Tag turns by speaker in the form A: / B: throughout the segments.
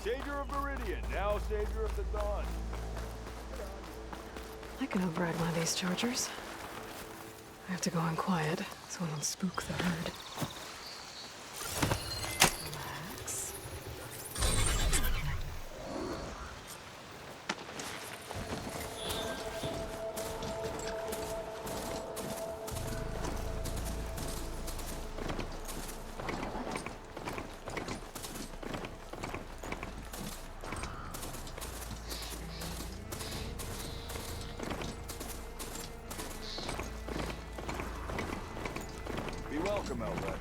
A: Savior of Meridian, now Savior of the Dawn.
B: I can override one of these chargers. I have to go in quiet, so I don't spook the herd. Relax.
A: Be welcome, Elbert.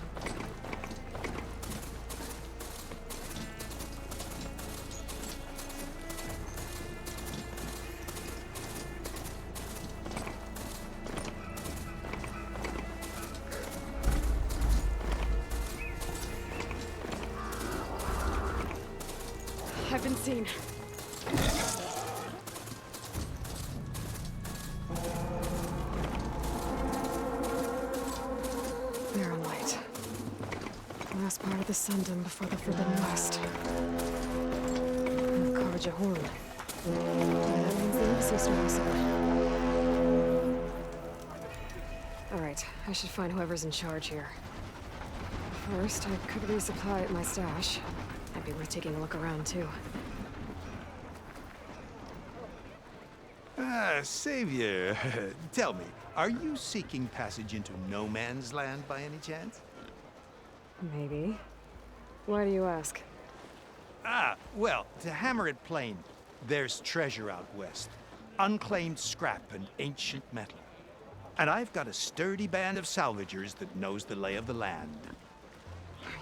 B: I've been seen. Barren light. Last part of the Sundom before the Forbidden West. And Karja Horn. That means the embassy store also. Alright, I should find whoever's in charge here. First, I could resupply at my stash. Might be worth taking a look around, too.
C: Savior, tell me, are you seeking passage into no man's land by any chance?
B: Maybe. Why do you ask?
C: Well, to hammer it plain, there's treasure out west. Unclaimed scrap and ancient metal. And I've got a sturdy band of salvagers that knows the lay of the land.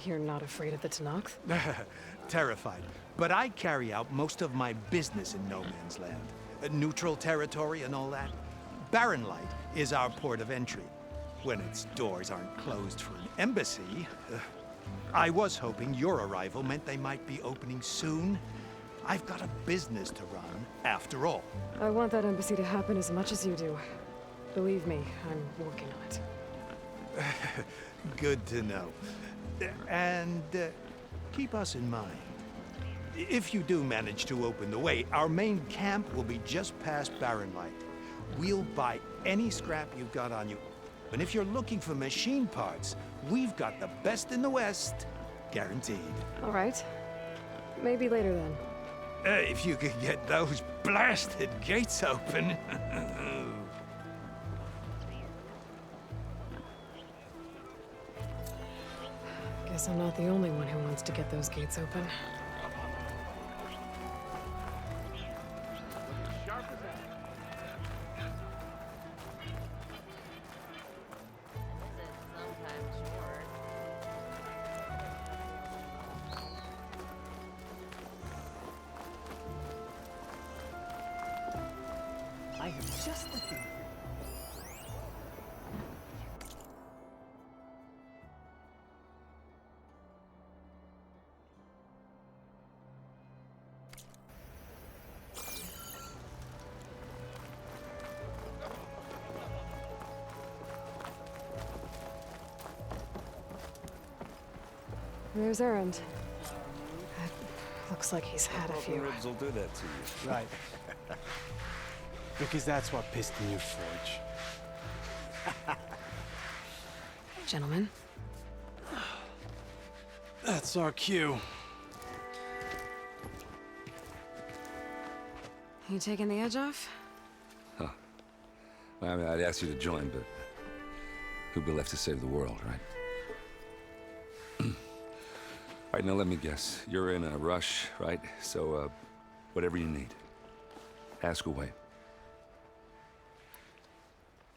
B: You're not afraid of the Tenakth?
C: Terrified. But I carry out most of my business in no man's land. Neutral territory and all that. Barren Light is our port of entry. When its doors aren't closed for an embassy. I was hoping your arrival meant they might be opening soon. I've got a business to run, after all.
B: I want that embassy to happen as much as you do. Believe me, I'm working on it.
C: Good to know. And keep us in mind. If you do manage to open the way, our main camp will be just past Barren Light. We'll buy any scrap you've got on you. And if you're looking for machine parts, we've got the best in the West. Guaranteed.
B: All right. Maybe later then.
C: If you could get those blasted gates open.
B: Guess I'm not the only one who wants to get those gates open.
D: I have just the thing.
B: There's Erend. Looks like he's had a few.
E: Ribs will do that to you.
D: Right. Because that's what piston you forge.
B: Gentlemen.
D: That's our cue.
B: You taking the edge off?
E: Huh. Well, I mean, I'd ask you to join, but who'd be left to save the world, right? All right, now let me guess. You're in a rush, right? So, whatever you need, ask away.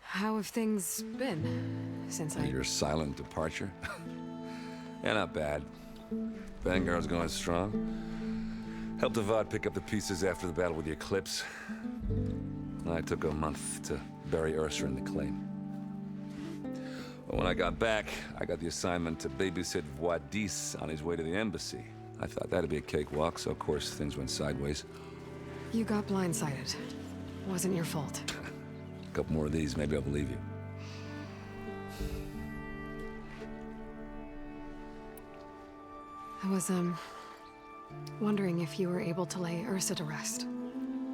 B: How have things been since
E: Your silent departure? Yeah, not bad. Vanguard's going strong. Helped Avad pick up the pieces after the battle with the Eclipse. I took a month to bury Ursa in the claim. But when I got back, I got the assignment to babysit Wadis on his way to the embassy. I thought that'd be a cakewalk, so of course things went sideways.
B: You got blindsided. Wasn't your fault.
E: A couple more of these, maybe I'll believe you.
B: I was, wondering if you were able to lay Ursa to rest,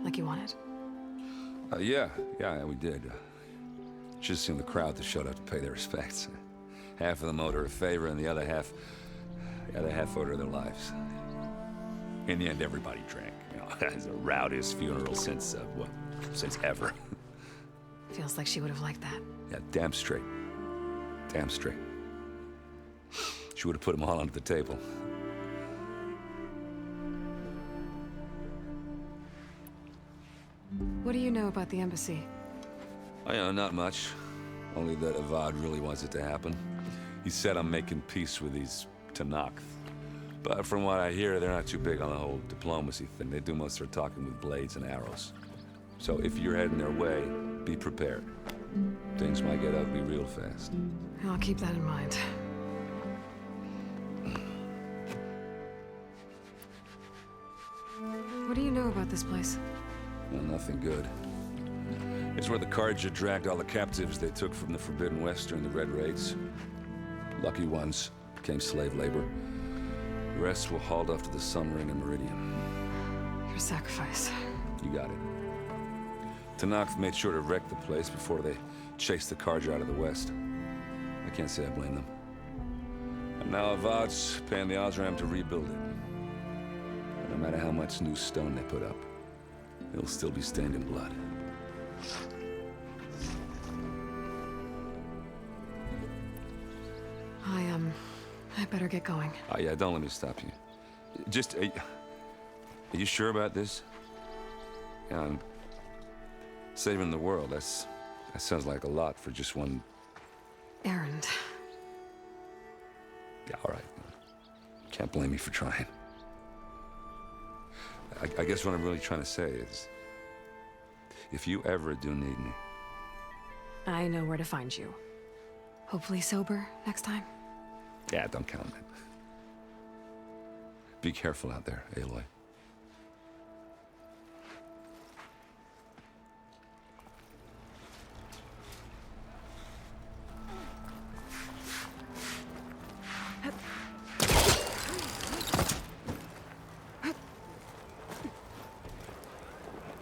B: like you wanted.
E: Yeah, we did. Just seemed the crowd that showed up to pay their respects. Half of them owed her a favor, and the other half owed her their lives. In the end, everybody drank. You know, it's the rowdiest funeral since ever.
B: Feels like she would have liked that.
E: Yeah, damn straight. Damn straight. She would have put them all onto the table.
B: What do you know about the embassy?
E: Oh, yeah, not much. Only that Avad really wants it to happen. He said I'm making peace with these Tenakth. But from what I hear, they're not too big on the whole diplomacy thing. They do most of their talking with blades and arrows. So if you're heading their way, be prepared. Things might get ugly real fast.
B: I'll keep that in mind. What do you know about this place?
E: Well, nothing good. It's where the Carja dragged all the captives they took from the Forbidden West during the Red Raids. Lucky ones became slave labor. The rest were hauled off to the Sun Ring and Meridian.
B: Your sacrifice.
E: You got it. Tenakth made sure to wreck the place before they chased the Carja out of the West. I can't say I blame them. And now Avad's paying the Osram to rebuild it. And no matter how much new stone they put up, it'll still be stained in blood.
B: I better get going.
E: Oh, yeah, don't let me stop you. Just, are you sure about this? Yeah, I'm saving the world. That sounds like a lot for just one...
B: Erend.
E: Yeah, all right. Can't blame me for trying. I guess what I'm really trying to say is, if you ever do need me...
B: I know where to find you. Hopefully sober next time.
E: Yeah, don't count on it. Be careful out there, Aloy.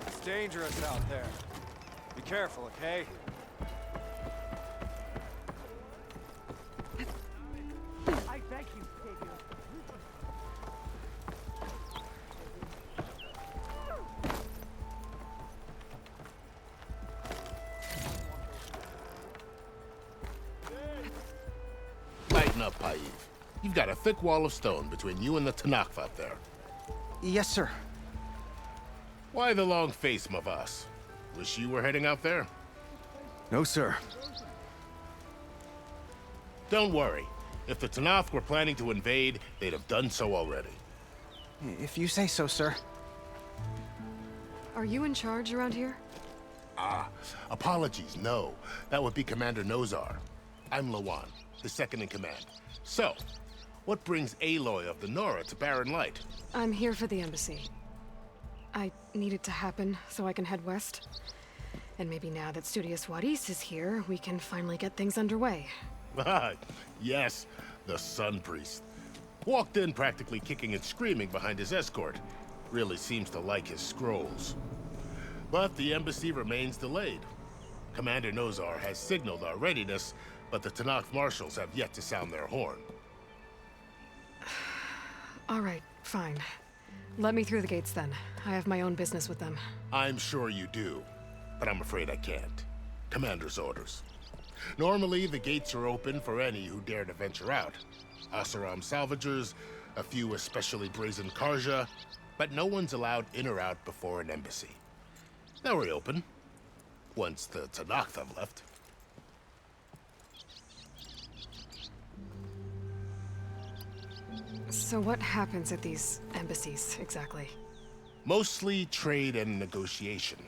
A: It's dangerous out there. Be careful, okay?
F: I beg you, Savior.
G: Lighten up, Paiv. You've got a thick wall of stone between you and the Tenakth out there.
H: Yes, sir.
G: Why the long face, Mavas? Wish you were heading out there?
H: No, sir.
G: Don't worry. If the Tenakth were planning to invade, they'd have done so already.
H: If you say so, sir.
B: Are you in charge around here?
G: Apologies, no. That would be Commander Nozar. I'm Lawan, the second in command. So, what brings Aloy of the Nora to Barren Light?
B: I'm here for the embassy. I need it to happen so I can head west. And maybe now that Studious Wadis is here, we can finally get things underway.
G: Yes, the Sun Priest. Walked in practically kicking and screaming behind his escort. Really seems to like his scrolls. But the embassy remains delayed. Commander Nozar has signaled our readiness, but the Tenakth marshals have yet to sound their horn.
B: All right, fine. Let me through the gates then. I have my own business with them.
G: I'm sure you do, but I'm afraid I can't. Commander's orders. Normally, the gates are open for any who dare to venture out. Asaram salvagers, a few especially brazen Karja, but no one's allowed in or out before an embassy. They'll reopen, once the Tenakth have left.
B: So what happens at these embassies, exactly?
G: Mostly trade and negotiation.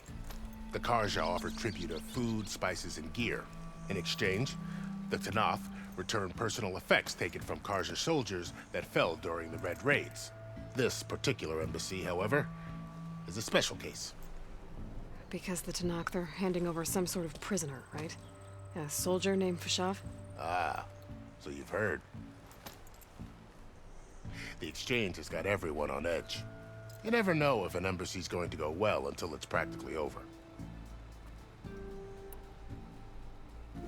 G: The Karja offer tribute of food, spices, and gear. In exchange, the Tenakth return personal effects taken from Karja soldiers that fell during the Red Raids. This particular embassy, however, is a special case.
B: Because the Tenakth are handing over some sort of prisoner, right? A soldier named Vashav?
G: Ah, so you've heard. The exchange has got everyone on edge. You never know if an embassy's going to go well until it's practically over.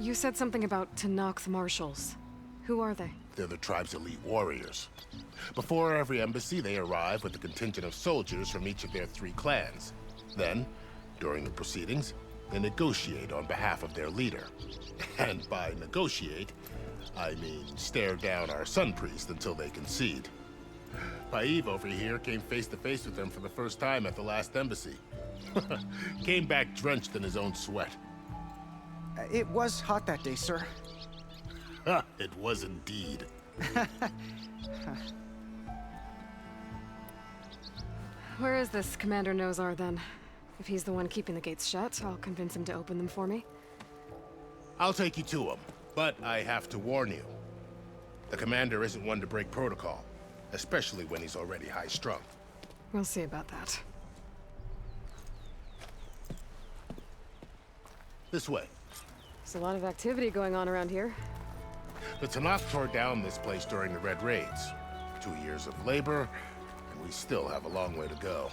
B: You said something about Tenakth marshals. Who are they?
G: They're the tribe's elite warriors. Before every embassy, they arrive with a contingent of soldiers from each of their 3 clans. Then, during the proceedings, they negotiate on behalf of their leader. And by negotiate, I mean stare down our sun priest until they concede. Paiv over here came face to face with them for the first time at the last embassy. Came back drenched in his own sweat.
H: It was hot that day, sir.
G: It was indeed.
B: Where is this Commander Nozar, then? If he's the one keeping the gates shut, I'll convince him to open them for me.
G: I'll take you to him, but I have to warn you. The commander isn't one to break protocol, especially when he's already high-strung.
B: We'll see about that.
G: This way.
B: There's a lot of activity going on around here.
G: The Tenakth tore down this place during the Red Raids. 2 years of labor, and we still have a long way to go.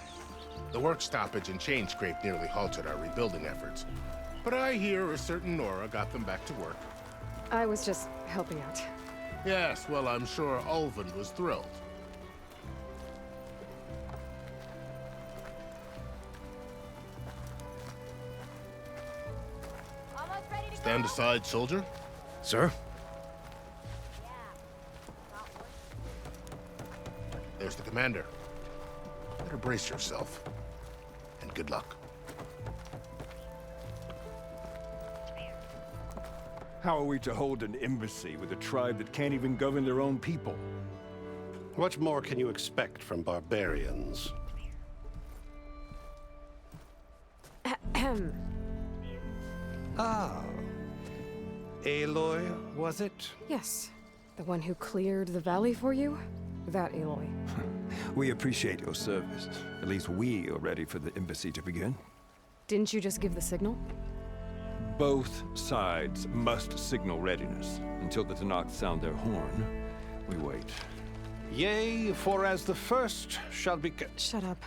G: The work stoppage and chain scrape nearly halted our rebuilding efforts. But I hear a certain Nora got them back to work.
B: I was just helping out.
G: Yes, well, I'm sure Ulvin was thrilled.
I: Almost ready to
G: Stand
I: go?
G: aside, soldier.
H: Sir?
G: There's the commander. Better brace yourself. And good luck.
J: How are we to hold an embassy with a tribe that can't even govern their own people?
K: What more can you expect from barbarians?
B: Ahem.
C: Ah. Aloy, was it?
B: Yes. The one who cleared the valley for you? That Aloy.
J: We appreciate your service. At least we are ready for the embassy to begin.
B: Didn't you just give the signal?
J: Both sides must signal readiness. Until the Tenakth sound their horn, we wait.
K: Yea, for as the first shall be...
B: Shut up.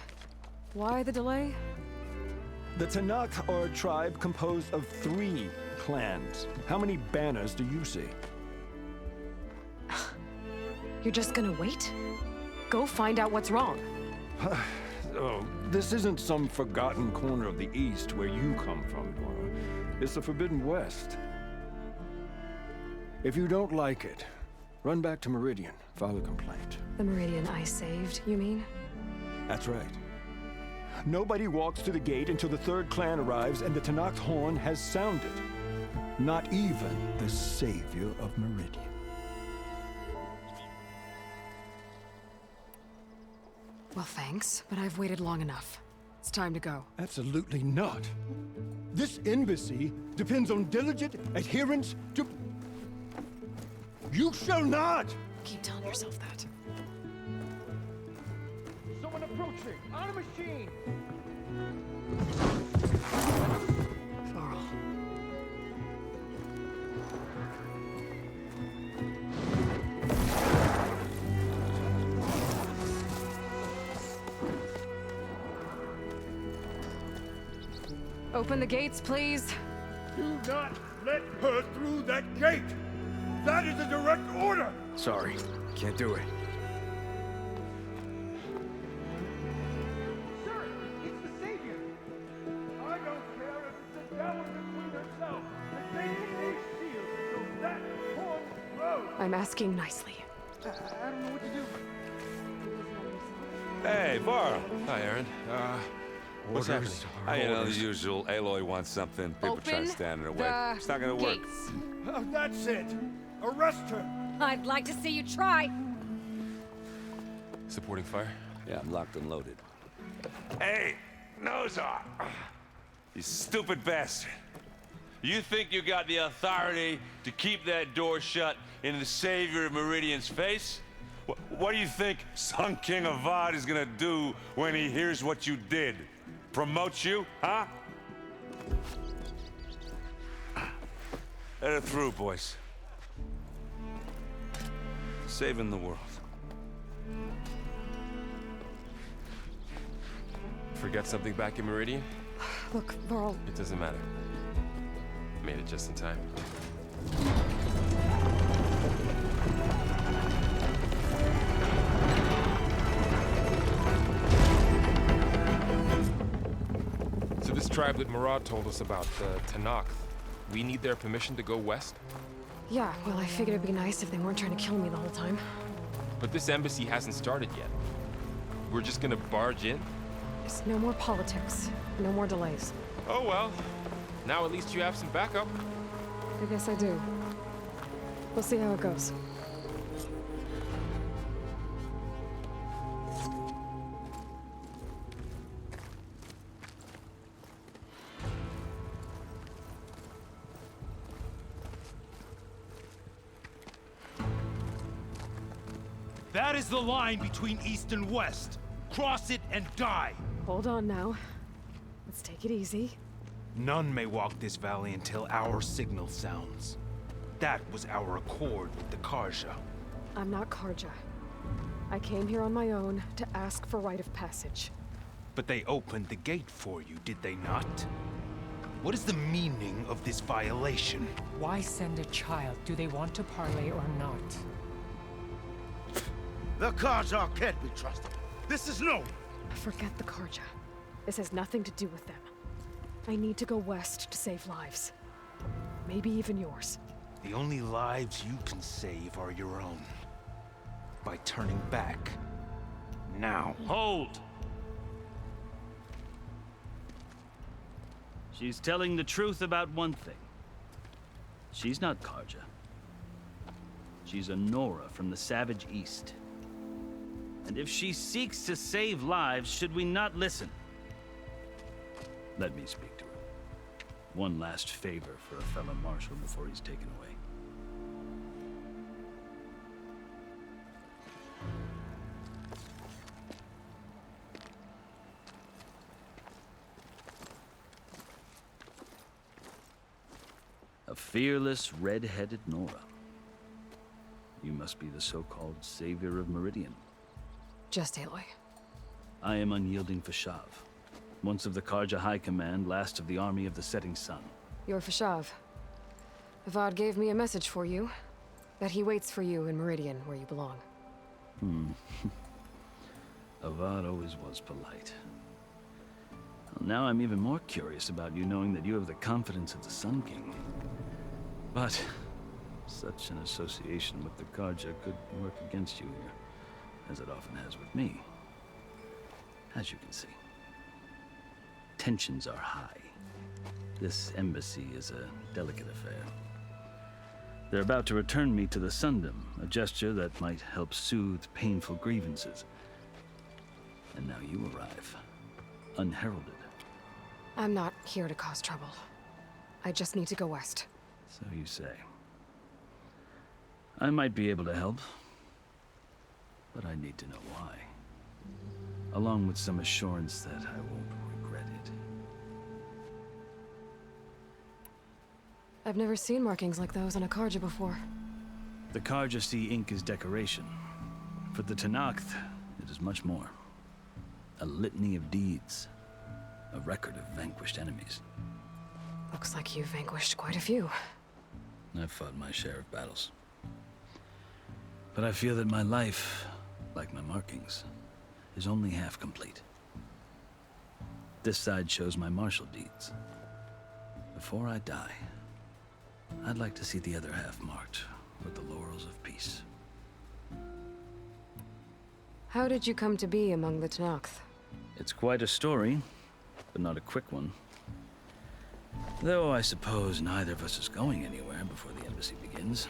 B: Why the delay?
J: The Tenakth are a tribe composed of 3 clans. How many banners do you see?
B: You're just gonna wait? Go find out what's wrong.
J: Oh, this isn't some forgotten corner of the East where you come from, Nora. It's the Forbidden West. If you don't like it, run back to Meridian, file a complaint.
B: The Meridian I saved, you mean?
J: That's right. Nobody walks to the gate until the 3rd clan arrives and the Tenakth horn has sounded. Not even the savior of Meridian.
B: Well, thanks, but I've waited long enough. It's time to go.
J: Absolutely not. This embassy depends on diligent adherence to... You shall not!
B: Keep telling yourself that.
F: Someone approaching! On a machine!
B: Laurel. Open the gates, please.
J: Do not let her through that gate! That is a direct order!
H: Sorry, can't do it.
F: Sir, it's the Savior!
J: I don't care if it's the devil between herself and taking a shield so that horn grows!
B: I'm asking nicely.
F: I don't know what to do.
E: Hey, Varl.
D: Hi, Erend. What's happening?
E: You know, the usual. Aloy wants something. People try
I: Open
E: standing in her way.
I: the
E: It's not gonna work.
I: gates.
J: That's it! Arrest her!
I: I'd like to see you try.
D: Supporting fire?
E: Yeah, I'm locked and loaded. Hey, Nozar! You stupid bastard.
I: You think you got the authority to keep that door shut in the savior of Meridian's face?
E: What do you think Sun King Avad is gonna do when he hears what you did? Promote you, huh? Let it through, boys. Saving the world.
D: Forget something back in Meridian?
B: Look, Varl.
D: It doesn't matter. Made it just in time. So this tribe that Murad told us about, the Tenakth, we need their permission to go west?
B: Yeah, well, I figured it'd be nice if they weren't trying to kill me the whole time.
D: But this embassy hasn't started yet. We're just gonna barge in?
B: There's no more politics. No more delays.
D: Oh well. Now at least you have some backup.
B: I guess I do. We'll see how it goes.
C: That is the line between East and West. Cross it and die.
B: Hold on now. Let's take it easy.
C: None may walk this valley until our signal sounds. That was our accord with the Karja.
B: I'm not Karja. I came here on my own to ask for rite of passage.
C: But they opened the gate for you, did they not? What is the meaning of this violation?
L: Why send a child? Do they want to parley or not?
G: The Karja can't be trusted. This is known.
B: Forget the Karja. This has nothing to do with them. I need to go west to save lives. Maybe even yours.
C: The only lives you can save are your own. By turning back. Now.
M: Hold! She's telling the truth about one thing. She's not Karja. She's a Nora from the Savage East. And if she seeks to save lives, should we not listen? Let me speak to her. One last favor for a fellow marshal before he's taken away. A fearless, red-headed Nora. You must be the so-called savior of Meridian.
B: Just Aloy.
M: I am unyielding Vashav. Once of the Karja High Command, last of the army of the setting sun.
B: You're Vashav. Avad gave me a message for you. That he waits for you in Meridian, where you belong.
M: Avad always was polite. Well, now I'm even more curious about you knowing that you have the confidence of the Sun King. But such an association with the Karja could work against you here, as it often has with me. As you can see. Tensions are high. This embassy is a delicate affair. They're about to return me to the Sundom, a gesture that might help soothe painful grievances. And now you arrive, unheralded.
B: I'm not here to cause trouble. I just need to go west.
M: So you say. I might be able to help, but I need to know why. Along with some assurance that I won't regret it.
B: I've never seen markings like those on a Karja before.
M: The Karja see ink as decoration. For the Tenakth, it is much more. A litany of deeds. A record of vanquished enemies.
B: Looks like you've vanquished quite a few.
M: I've fought my share of battles. But I feel that my life, like my markings, is only half complete. This side shows my martial deeds. Before I die, I'd like to see the other half marked with the laurels of peace.
B: How did you come to be among the Tenakth?
M: It's quite a story, but not a quick one. Though I suppose neither of us is going anywhere before the embassy begins.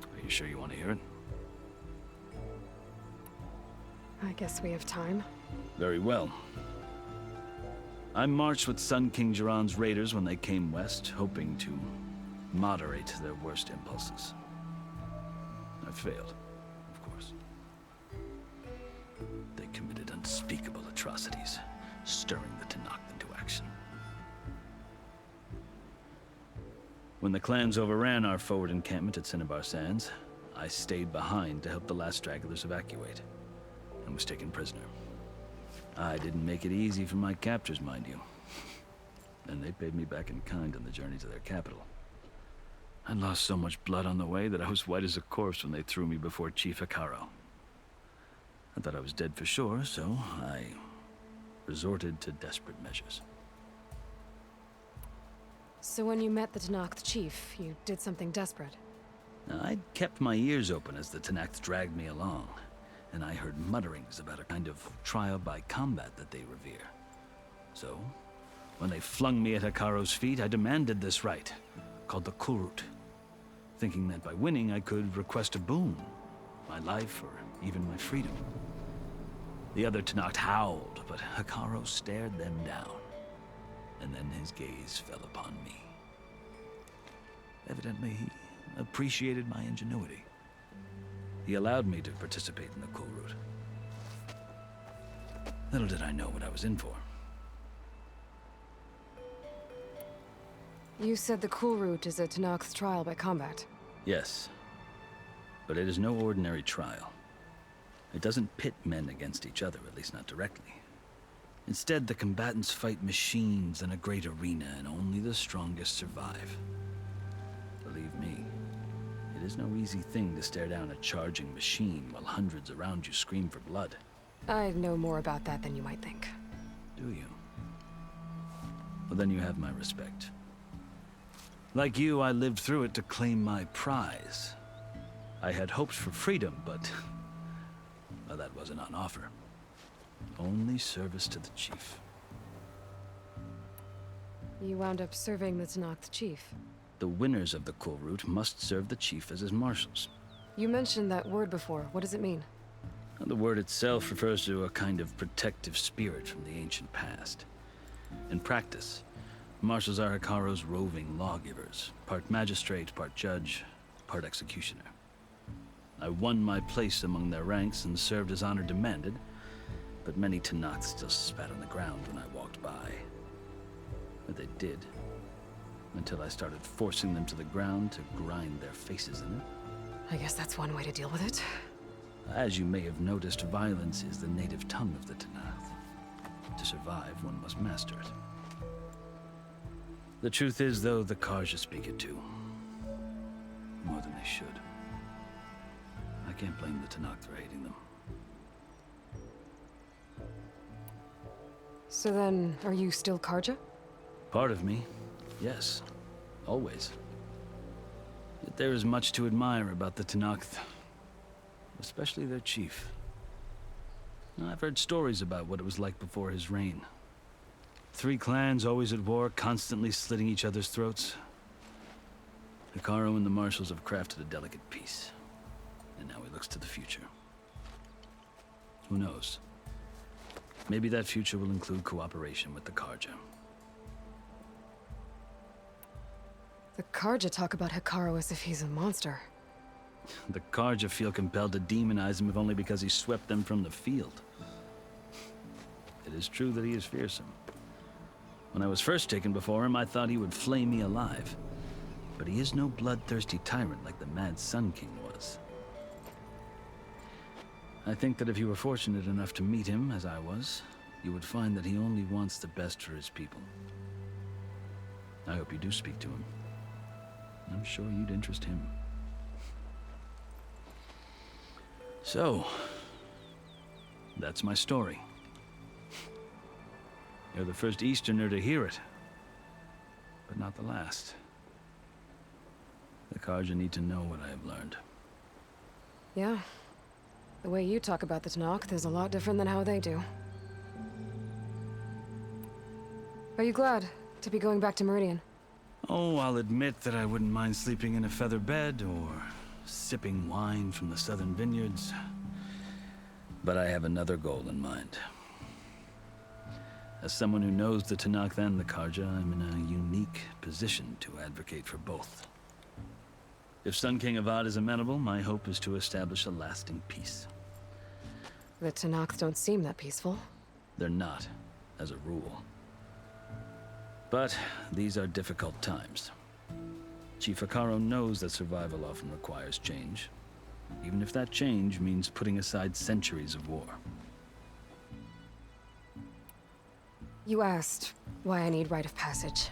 M: Are you sure you want to hear it?
B: I guess we have time.
M: Very well. I marched with Sun King Jiran's raiders when they came west, hoping to moderate their worst impulses. I failed, of course. They committed unspeakable atrocities, stirring the Tenakth into action. When the clans overran our forward encampment at Cinnabar Sands, I stayed behind to help the last stragglers evacuate, and was taken prisoner. I didn't make it easy for my captors, mind you. And they paid me back in kind on the journey to their capital. I lost so much blood on the way that I was white as a corpse when they threw me before Chief Hekarro. I thought I was dead for sure, so I resorted to desperate measures.
B: So when you met the Tenakth chief, you did something desperate?
M: I'd kept my ears open as the Tenakth dragged me along, and I heard mutterings about a kind of trial by combat that they revere. So, when they flung me at Hekarro's feet, I demanded this right, called the Kulrut, thinking that by winning I could request a boon, my life or even my freedom. The other Tenakth howled, but Hekarro stared them down, and then his gaze fell upon me. Evidently, he appreciated my ingenuity. He allowed me to participate in the Kulrut. Little did I know what I was in for.
B: You said the Kulrut is a Tenakth's trial by combat.
M: Yes, but it is no ordinary trial. It doesn't pit men against each other, at least not directly. Instead, the combatants fight machines in a great arena, and only the strongest survive. Believe me, it is no easy thing to stare down a charging machine while hundreds around you scream for blood.
B: I know more about that than you might think.
M: Do you? Well, then you have my respect. Like you, I lived through it to claim my prize. I had hoped for freedom, but well, that wasn't on offer. Only service to the chief.
B: You wound up serving the Tenakth chief.
M: The winners of the Kulrut must serve the chief as his marshals.
B: You mentioned that word before. What does it mean?
M: The word itself refers to a kind of protective spirit from the ancient past. In practice, marshals are Hekarro's roving lawgivers, part magistrate, part judge, part executioner. I won my place among their ranks and served as honor demanded, but many Tenakth still spat on the ground when I walked by. But they did, until I started forcing them to the ground to grind their faces in it.
B: I guess that's one way to deal with it.
M: As you may have noticed, violence is the native tongue of the Tenakth. To survive, one must master it. The truth is, though, the Karja speak it too. More than they should. I can't blame the Tenakth for hating them.
B: So then, are you still Karja?
M: Part of me, yes. Always. Yet there is much to admire about the Tenakth. Especially their chief. I've heard stories about what it was like before his reign. 3 clans always at war, constantly slitting each other's throats. Hekarro and the marshals have crafted a delicate peace. And now he looks to the future. Who knows? Maybe that future will include cooperation with the Karja.
B: The Karja talk about Hekarro as if he's a monster.
M: The Karja feel compelled to demonize him if only because he swept them from the field. It is true that he is fearsome. When I was first taken before him, I thought he would flay me alive. But he is no bloodthirsty tyrant like the Mad Sun King was. I think that if you were fortunate enough to meet him, as I was, you would find that he only wants the best for his people. I hope you do speak to him. I'm sure you'd interest him. So, that's my story. You're the first Easterner to hear it, but not the last. The Karja need to know what I have learned.
B: Yeah. The way you talk about the Tenakth is a lot different than how they do. Are you glad to be going back to Meridian?
M: Oh, I'll admit that I wouldn't mind sleeping in a feather bed or sipping wine from the southern vineyards. But I have another goal in mind. As someone who knows the Tenakth and the Carja, I'm in a unique position to advocate for both. If Sun King Avad is amenable, my hope is to establish a lasting peace.
B: The Tenakth don't seem that peaceful.
M: They're not, as a rule. But these are difficult times. Chief Hekarro knows that survival often requires change, even if that change means putting aside centuries of war.
B: You asked why I need rite of passage.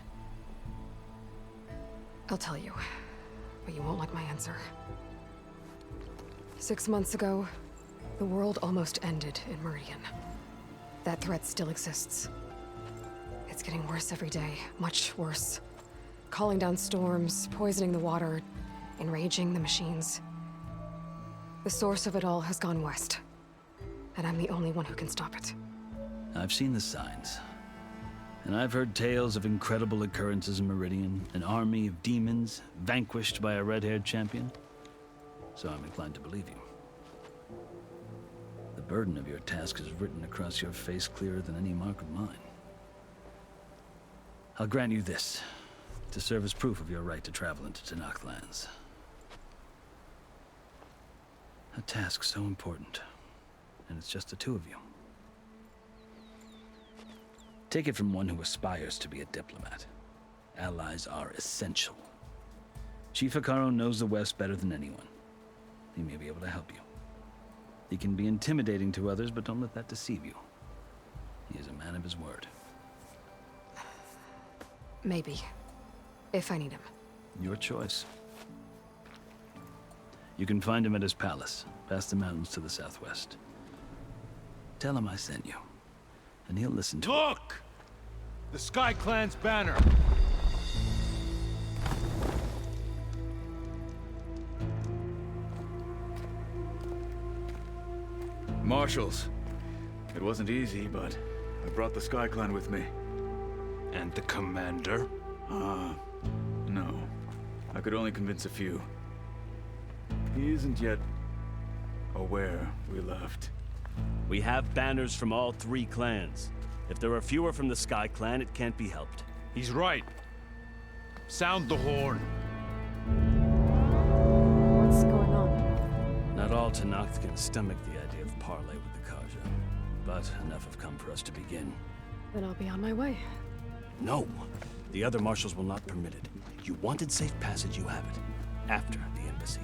B: I'll tell you, but you won't like my answer. 6 months ago, the world almost ended in Meridian. That threat still exists. It's getting worse every day, much worse. Calling down storms, poisoning the water, enraging the machines. The source of it all has gone west, and I'm the only one who can stop it.
M: I've seen the signs. And I've heard tales of incredible occurrences in Meridian, an army of demons vanquished by a red-haired champion. So I'm inclined to believe you. The burden of your task is written across your face clearer than any mark of mine. I'll grant you this, to serve as proof of your right to travel into Tenakth lands. A task so important, and it's just the two of you. Take it from one who aspires to be a diplomat. Allies are essential. Chief Hekarro knows the West better than anyone. He may be able to help you. He can be intimidating to others, but don't let that deceive you. He is a man of his word.
B: Maybe. If I need him.
M: Your choice. You can find him at his palace, past the mountains to the southwest. Tell him I sent you, and he'll listen to
A: Look! The Sky Clan's banner!
N: Marshals. It wasn't easy, but I brought the Sky Clan with me.
A: And the commander?
N: No. I could only convince a few. He isn't yet aware we left.
O: We have banners from all 3 clans. If there are fewer from the Sky Clan, it can't be helped.
A: He's right. Sound the horn.
B: What's going on?
M: Not all Tenakth can stomach the idea of parley with the Carja, but enough have come for us to begin.
B: Then I'll be on my way.
O: No. The other marshals will not permit it. You wanted safe passage, you have it. After the embassy.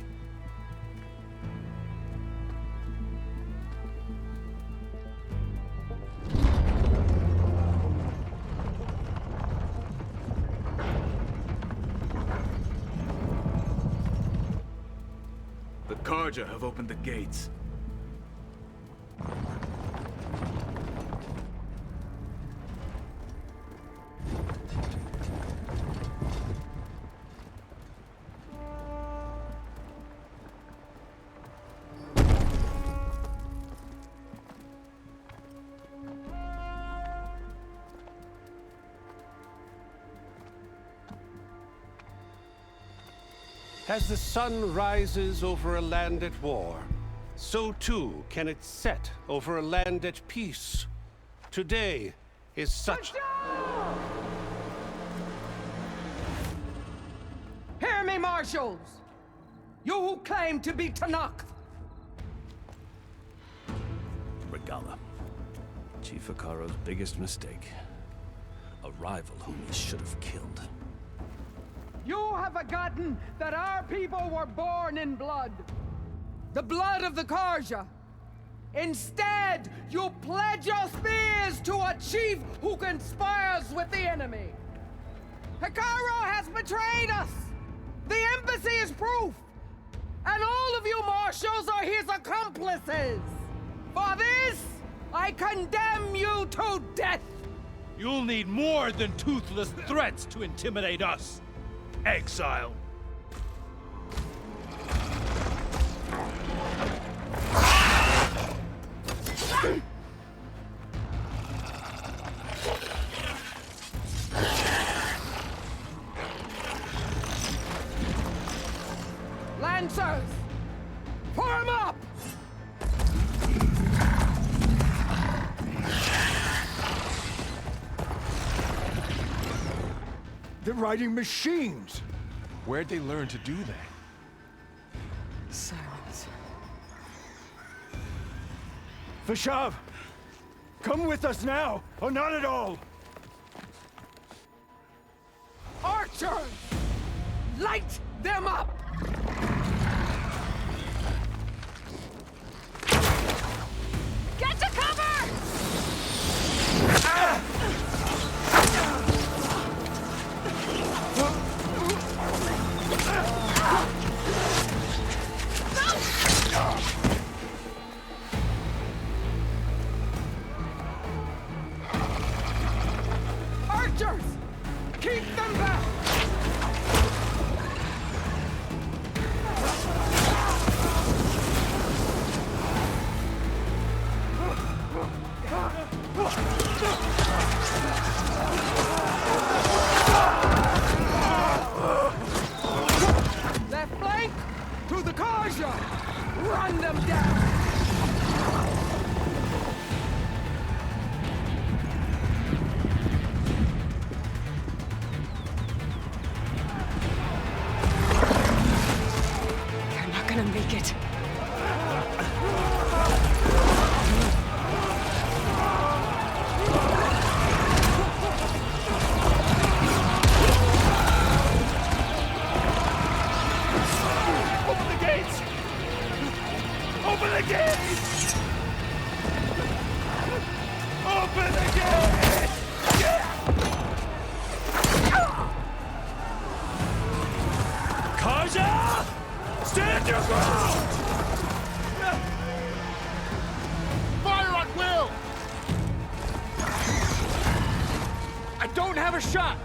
N: The Carja have opened the gates.
K: As the sun rises over a land at war, so too can it set over a land at peace. Today is such...
P: Hear me, marshals! You who claim to be Tenakth!
O: Regala. Chief Hekarro's biggest mistake. A rival whom he should have killed.
P: You have forgotten that our people were born in blood. The blood of the Carja. Instead, you pledge your spears to a chief who conspires with the enemy. Hekarro has betrayed us. The embassy is proof. And all of you marshals are his accomplices. For this, I condemn you to death.
A: You'll need more than toothless threats to intimidate us. Exile.
P: Lancers, form up!
J: They're riding machines!
D: Where'd they learn to do that?
B: Silence.
J: Vashav! Come with us now, or not at all!
P: Archers! Light them up!
B: Get to cover!
P: Archers! Keep them back! Left flank! To the Karja! Run them down!
B: They're not gonna make it.
A: Open the gates! Open the gates! Open the gates! Karja! Stand your ground!
F: Fire at will! I don't have a shot!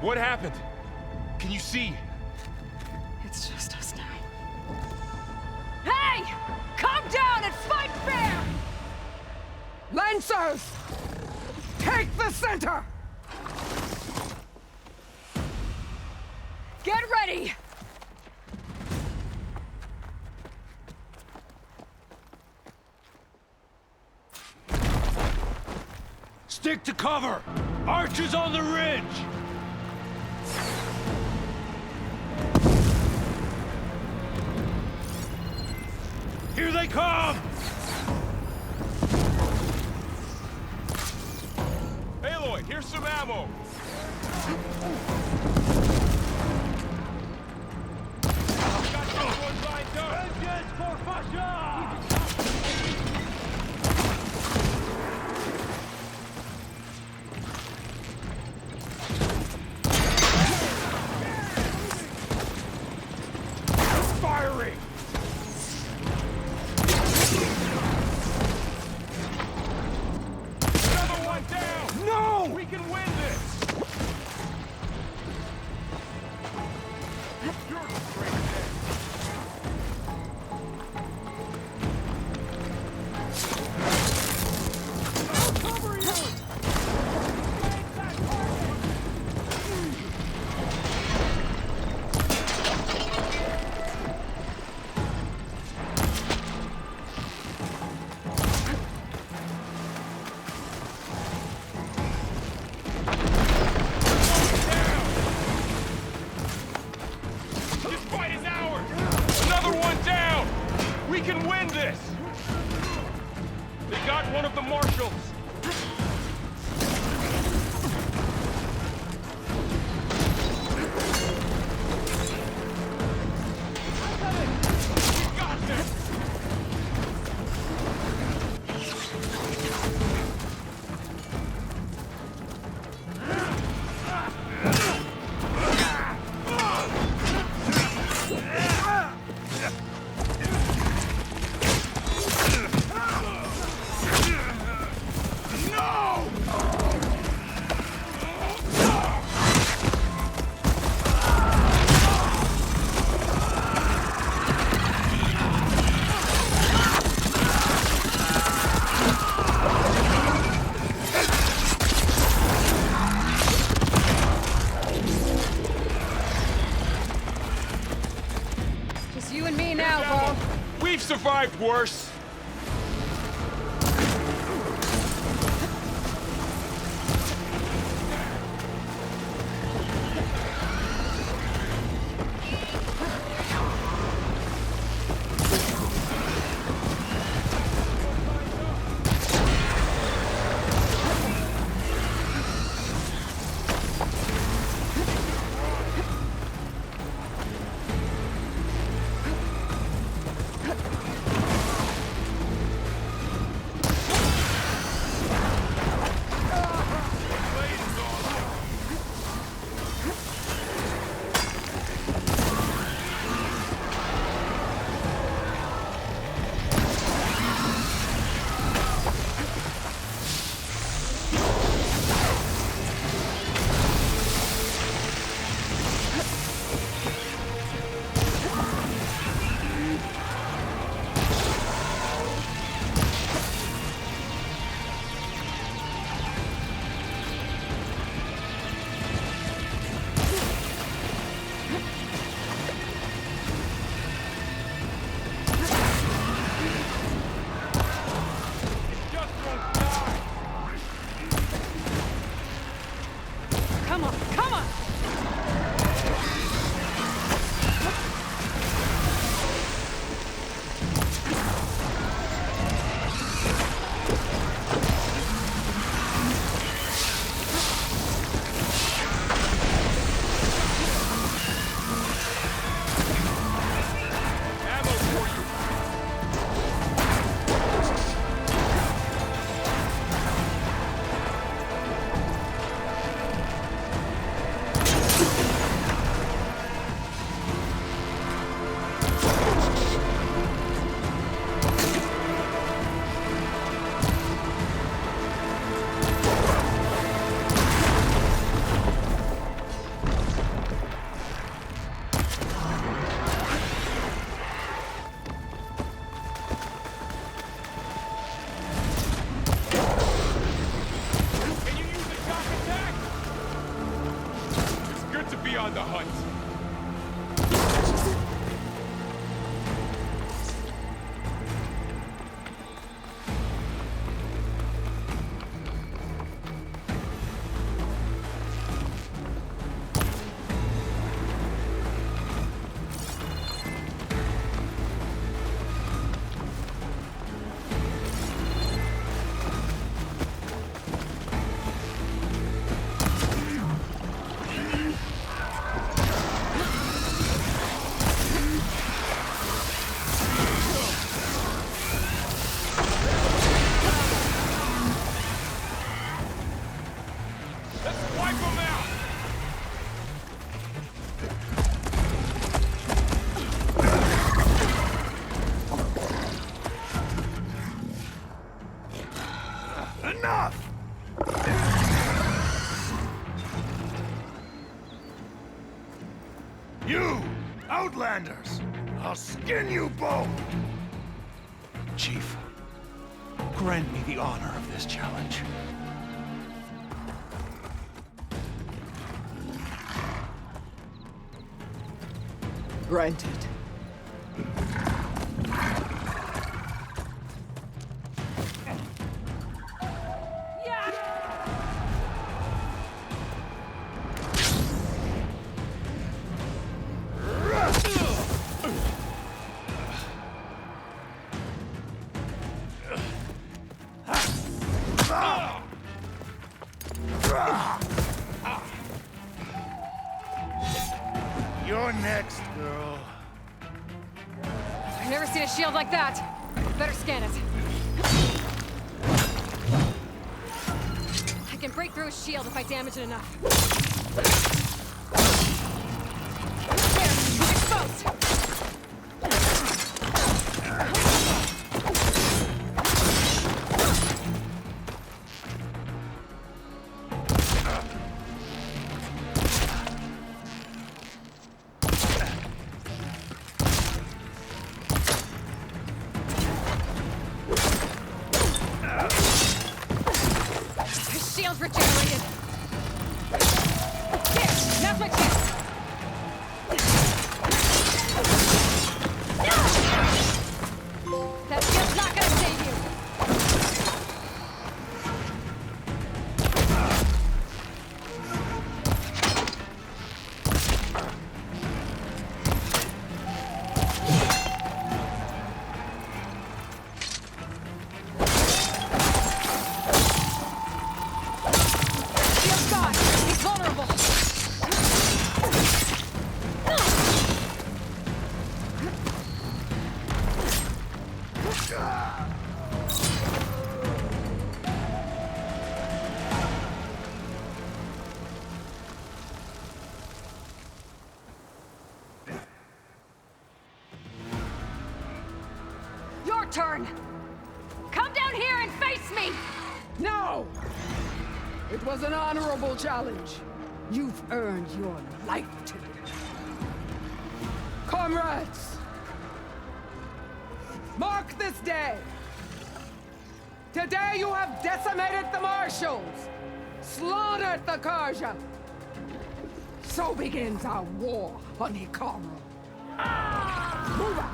D: What happened? Can you see?
B: It's just us now.
P: Hey! Come down and fight fair! Lancers! Take the center!
B: Get ready!
A: Stick to cover! Archers on the ridge! Here they come!
D: Aloy, here's some ammo! Got this one lined up!
A: Vengeance for Vashav!
J: Firing!
D: Another one down!
J: No!
D: We can win this! You're great there.
A: I'll cover you!
D: This fight is ours! Another one down! We can win this! They got one of the marshals! We got this!
P: you and me now, Bo.
D: We've survived worse.
Q: You! Outlanders! I'll skin you both!
A: Chief, grant me the honor of this challenge.
P: Granted.
Q: You're next, girl.
B: I've never seen a shield like that. Better scan it. I can break through a shield if I damage it enough. There, he's exposed. Shield's regenerated. There, now's my chance. Your turn! Come down here and face me!
P: No! It was an honorable challenge. You've earned your life today. Comrades! Mark this day! Today you have decimated the Marshals! Slaughtered the Karja! So begins our war on Hikaru. Move out!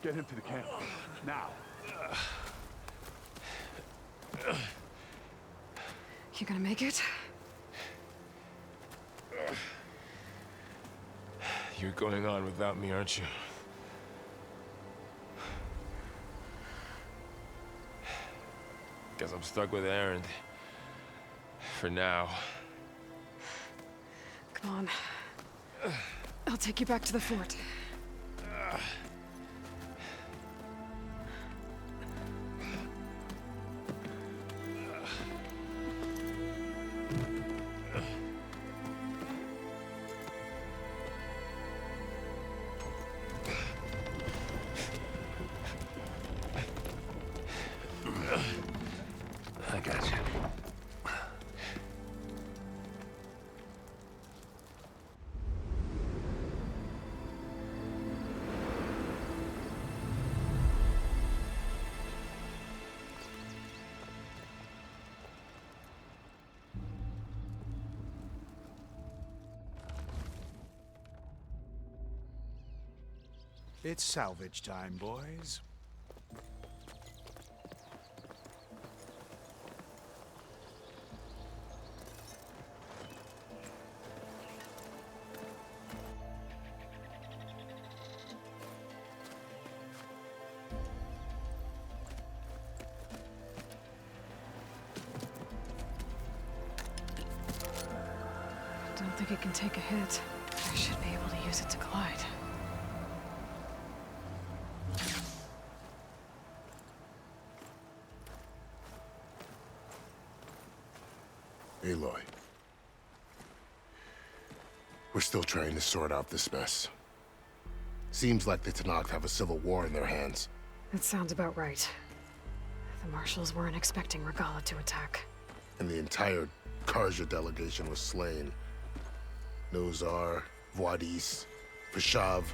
F: Get him to the camp. Now.
B: You gonna make it?
D: You're going on without me, aren't you? Guess I'm stuck with Erend. For now.
B: Come on. I'll take you back to the fort.
E: I got you.
C: It's salvage time, boys.
B: I don't think it can take a hit. I should be able to use it to glide.
G: Aloy. We're still trying to sort out this mess. Seems like the Tenakth have a civil war in their hands.
B: That sounds about right. The Marshals weren't expecting Regala to attack.
G: And the entire Karja delegation was slain. Nozar, Wadis, Vashav,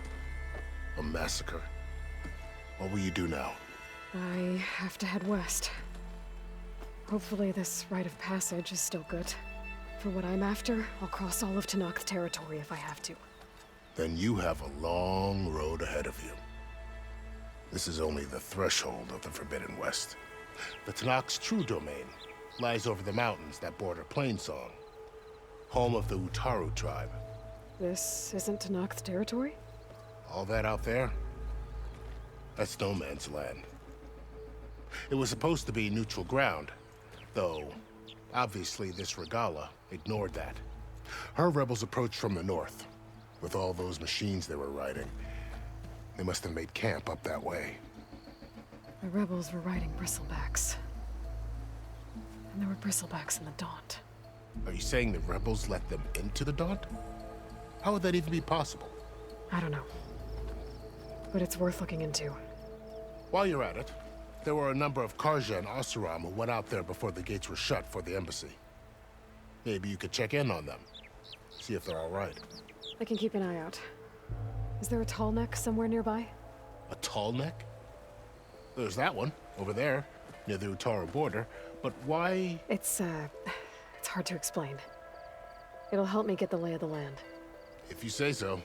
G: a massacre. What will you do now?
B: I have to head west. Hopefully this rite of passage is still good. For what I'm after, I'll cross all of Tenakth territory if I have to.
G: Then you have a long road ahead of you. This is only the threshold of the Forbidden West. The Tenakth's true domain lies over the mountains that border Plainsong, home of the Utaru tribe.
B: This isn't Tenakth territory?
G: All that out there? That's no man's land. It was supposed to be neutral ground, though obviously this Regala ignored that. Her rebels approached from the north. With all those machines they were riding, they must have made camp up that way.
B: The rebels were riding bristlebacks. And there were bristlebacks in the Daunt.
G: Are you saying the rebels let them into the Daunt? How would that even be possible?
B: I don't know. But it's worth looking into.
G: While you're at it, there were a number of Karja and Oseram who went out there before the gates were shut for the embassy. Maybe you could check in on them. See if they're all right.
B: I can keep an eye out. Is there a tall neck somewhere nearby?
G: A tall neck? There's that one, over there, near the Utaru border. But why?
B: It's hard to explain. It'll help me get the lay of the land.
G: If you say so.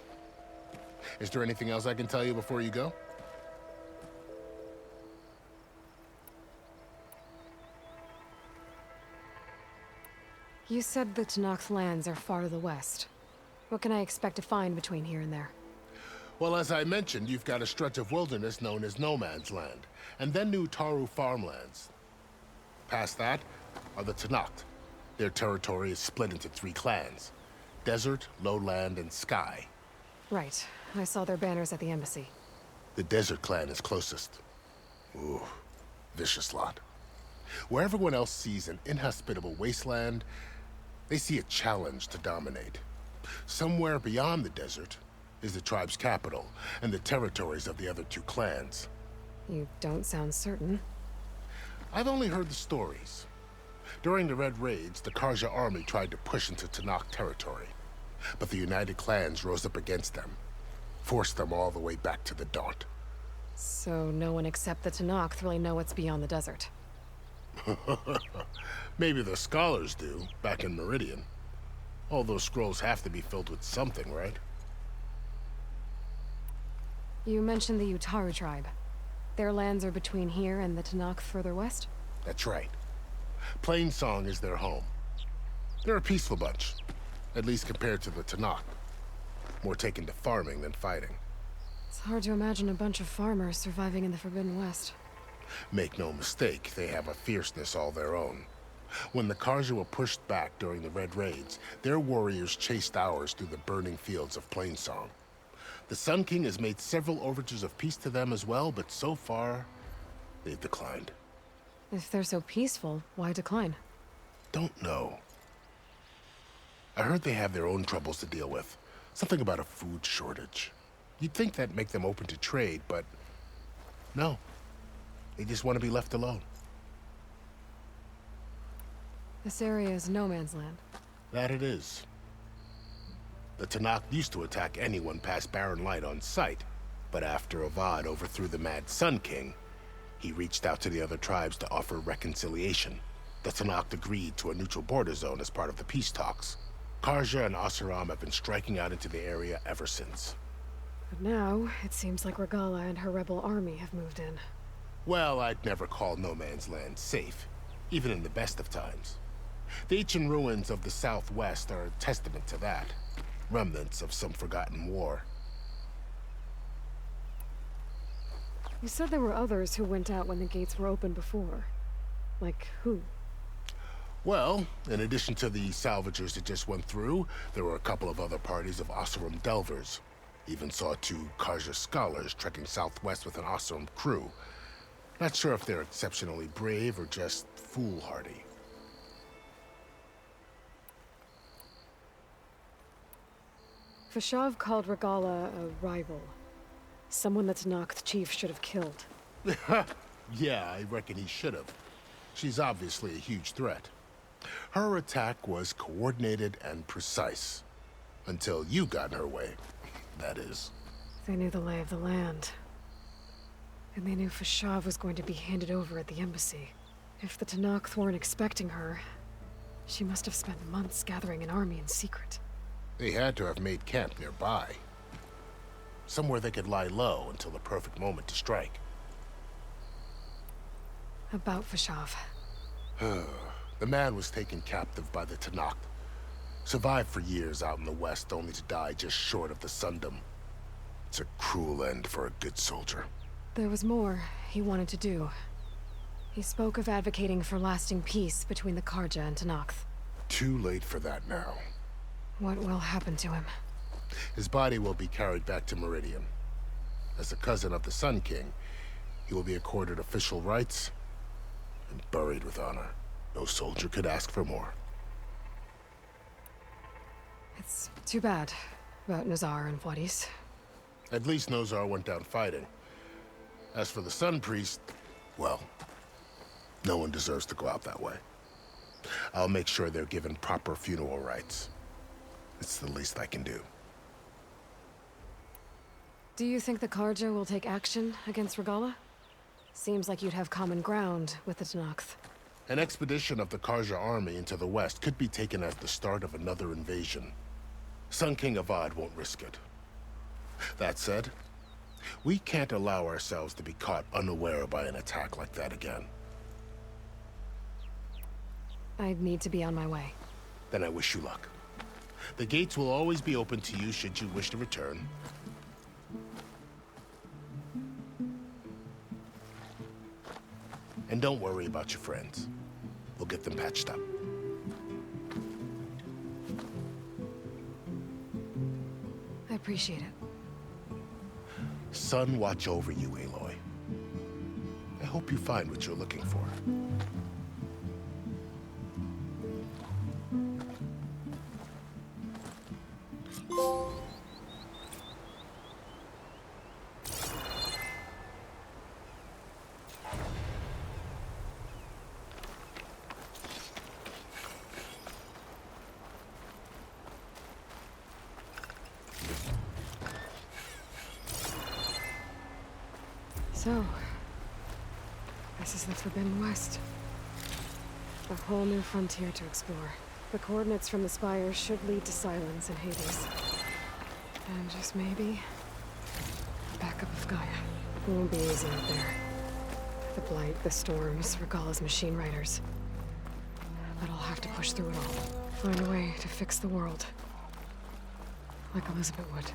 G: Is there anything else I can tell you before you go?
B: You said the Tenakth lands are far to the west. What can I expect to find between here and there?
G: Well, as I mentioned, you've got a stretch of wilderness known as No Man's Land, and then new Taru farmlands. Past that are the Tenakth. Their territory is split into 3 clans: Desert, Lowland, and Sky.
B: Right. I saw their banners at the embassy.
G: The Desert clan is closest. Ooh, vicious lot. Where everyone else sees an inhospitable wasteland, they see a challenge to dominate. Somewhere beyond the desert is the tribe's capital and the territories of the other 2 clans.
B: You don't sound certain.
G: I've only heard the stories. During the Red Raids, the Karja army tried to push into Tenakth territory, but the United Clans rose up against them, forced them all the way back to the Daunt.
B: So no one except the Tenakth really know what's beyond the desert.
G: Maybe the scholars do, back in Meridian. All those scrolls have to be filled with something, right?
B: You mentioned the Utaru tribe. Their lands are between here and the Tenakth further west?
G: That's right. Plainsong is their home. They're a peaceful bunch, at least compared to the Tenakth. More taken to farming than fighting.
B: It's hard to imagine a bunch of farmers surviving in the Forbidden West.
G: Make no mistake, they have a fierceness all their own. When the Karja were pushed back during the Red Raids, their warriors chased ours through the burning fields of Plainsong. The Sun King has made several overtures of peace to them as well, but so far, they've declined.
B: If they're so peaceful, why decline?
G: Don't know. I heard they have their own troubles to deal with. Something about a food shortage. You'd think that'd make them open to trade, but no. They just want to be left alone.
B: This area is no man's land.
G: That it is. The Tenakth used to attack anyone past Barren Light on sight, but after Avad overthrew the Mad Sun King, he reached out to the other tribes to offer reconciliation. The Tenakth agreed to a neutral border zone as part of the peace talks. Karja and Oseram have been striking out into the area ever since.
B: But now, it seems like Regala and her rebel army have moved in.
G: Well, I'd never call No Man's Land safe, even in the best of times. The ancient ruins of the Southwest are a testament to that. Remnants of some forgotten war.
B: You said there were others who went out when the gates were open before. Like who?
G: Well, in addition to the salvagers that just went through, there were a couple of other parties of Oseram delvers. Even saw 2 Karja scholars trekking southwest with an Oseram crew. Not sure if they're exceptionally brave or just foolhardy.
B: Vashav called Regala a rival. Someone the Tenakth chief should have killed.
G: Yeah, I reckon he should have. She's obviously a huge threat. Her attack was coordinated and precise. Until you got in her way, that is.
B: They knew the lay of the land. And they knew Vashav was going to be handed over at the embassy. If the Tenakth weren't expecting her, she must have spent months gathering an army in secret.
G: They had to have made camp nearby. Somewhere they could lie low until the perfect moment to strike.
B: About Vashav.
G: The man was taken captive by the Tenakth. Survived for years out in the west, only to die just short of the Sundom. It's a cruel end for a good soldier.
B: There was more he wanted to do. He spoke of advocating for lasting peace between the Karja and Tenakth.
G: Too late for that now.
B: What will happen to him?
G: His body will be carried back to Meridian. As a cousin of the Sun King, he will be accorded official rights and buried with honor. No soldier could ask for more.
B: It's too bad about Nazar and Wadis.
G: At least Nozar went down fighting. As for the Sun Priest, well, no one deserves to go out that way. I'll make sure they're given proper funeral rites. It's the least I can do.
B: Do you think the Karja will take action against Regala? Seems like you'd have common ground with the Tenakth.
G: An expedition of the Karja army into the west could be taken as the start of another invasion. Sun King Avad won't risk it. That said, we can't allow ourselves to be caught unaware by an attack like that again.
B: I'd need to be on my way.
G: Then I wish you luck. The gates will always be open to you should you wish to return. And don't worry about your friends. We'll get them patched up.
B: I appreciate it.
G: Sun watch over you, Aloy. I hope you find what you're looking for.
B: So, this is the Forbidden West. A whole new frontier to explore. The coordinates from the spires should lead to Silence and Hades. And just maybe, a backup of Gaia. It won't be easy out there. The Blight, the Storms, Regala's machine riders. But I'll have to push through it all. Find a way to fix the world. Like Elizabeth would.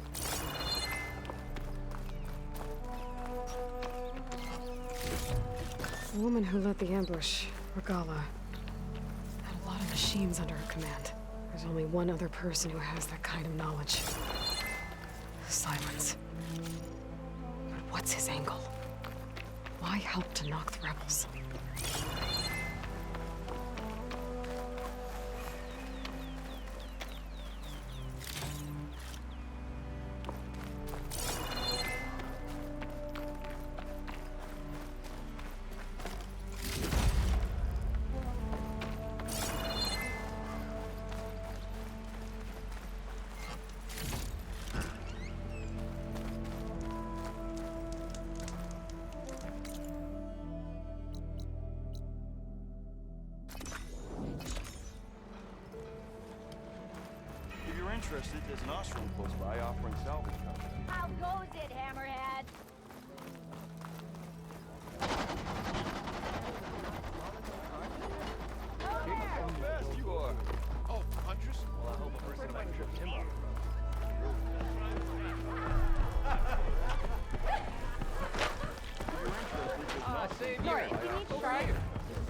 B: The woman who led the ambush, Regala, had a lot of machines under her command. There's only one other person who has that kind of knowledge. Silence. But what's his angle? Why help Tenakth rebels?
R: Interested, there's an ostrom close by offering salvage contracts.
S: How goes it, Hammerhead?
R: How fast you are! Oh, Huntress? Well, I hope a person might trip him up. Same
S: Sorry,
R: here.
S: if you need strike,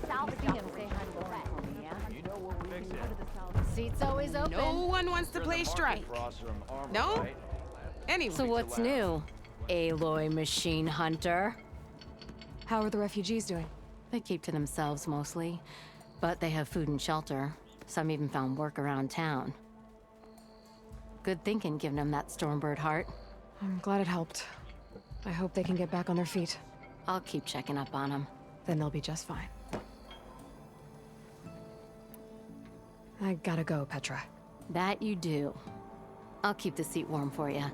S: salvaging him, say hi to the vet, yeah?
R: You know what we fix it.
S: Seat's always open.
P: No one wants to play strike. No? Anyway.
T: So what's new, Aloy Machine Hunter?
B: How are the refugees doing?
T: They keep to themselves mostly, but they have food and shelter. Some even found work around town. Good thinking, giving them that Stormbird heart.
B: I'm glad it helped. I hope they can get back on their feet.
T: I'll keep checking up on them.
B: Then they'll be just fine. I gotta go, Petra.
T: That you do. I'll keep the seat warm for you.